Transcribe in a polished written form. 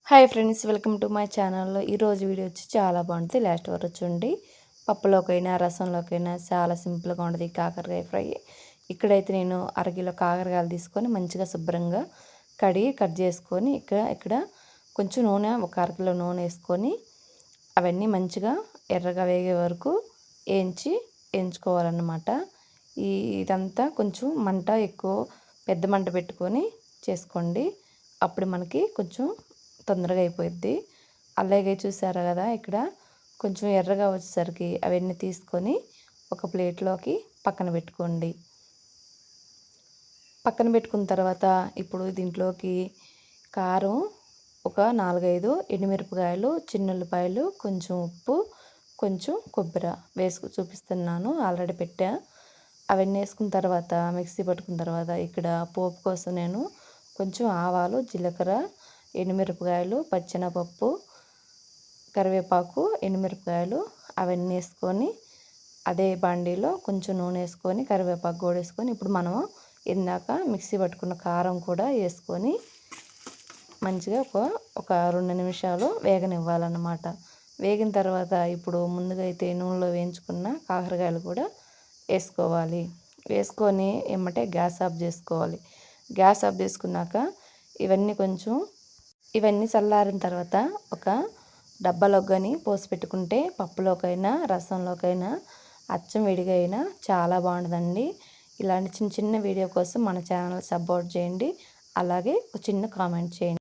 Hi friends, welcome to my channel. ఈరోజు video వచ్చి చాలా బాగుంటుంది. లాస్ట్ వరకు చూడండి. పప్పులోకైనా రసంలోకైనా చాలా సింపుల్గా ఉంటుంది కాకరకాయ ఫ్రై. ఇక్కడైతే నేను అరకిలో కాకరకాయలు తీసుకొని మంచిగా శుభ్రంగా కడిగి కట్ చేసుకొని ఇక్కడ కొంచెం నూనె, ఒక అరకిలో నూనె వేసుకొని అవన్నీ మంచిగా ఎర్రగా వేగే వరకు వేయించుకోవాలన్నమాట. ఇదంతా కొంచెం మంట ఎక్కువ పెద్ద మంట పెట్టుకొని చేసుకోండి. అప్పుడు మనకి కొంచెం తొందరగా అయిపోద్ది. అలాగే చూసారా కదా, ఇక్కడ కొంచెం ఎర్రగా వచ్చేసరికి అవన్నీ తీసుకొని ఒక ప్లేట్లోకి పక్కన పెట్టుకోండి. పక్కన పెట్టుకున్న తర్వాత ఇప్పుడు దీంట్లోకి కారం, ఒక 4-5 ఎండుమిరపకాయలు, చిన్నుల్లిపాయలు, కొంచెం ఉప్పు, కొంచెం కొబ్బరి చూపిస్తున్నాను. ఆల్రెడీ పెట్టా. అవన్నీ వేసుకున్న తర్వాత మిక్సీ పట్టుకున్న తర్వాత ఇక్కడ పోపు కోసం నేను కొంచెం ఆవాలు, జీలకర్ర, ఎండుమిరపకాయలు, పచ్చెనపప్పు, కరివేపాకు, ఎండుమిరపకాయలు అవన్నీ వేసుకొని అదే బాండీలో కొంచెం నూనె వేసుకొని కరివేపాకు కూడా వేసుకొని ఇప్పుడు మనం ఇందాక మిక్సీ పట్టుకున్న కారం కూడా వేసుకొని మంచిగా ఒక 2 నిమిషాలు వేగనివ్వాలన్నమాట. వేగిన తర్వాత ఇప్పుడు ముందుగా అయితే నూనెలో వేయించుకున్న కాకరకాయలు కూడా వేసుకోవాలి. వేసుకొని ఎమ్మటే గ్యాస్ ఆఫ్ చేసుకోవాలి. గ్యాస్ ఆఫ్ చేసుకున్నాక ఇవన్నీ చల్లారిన తర్వాత ఒక డబ్బాలోకి కానీ పోసి పెట్టుకుంటే పప్పులోకైనా రసంలోకైనా అచ్చం విడిగా అయినా చాలా బాగుంటుందండి. ఇలాంటి చిన్న చిన్న వీడియో కోసం మన ఛానల్ సపోర్ట్ చేయండి. అలాగే ఒక చిన్న కామెంట్ చేయండి.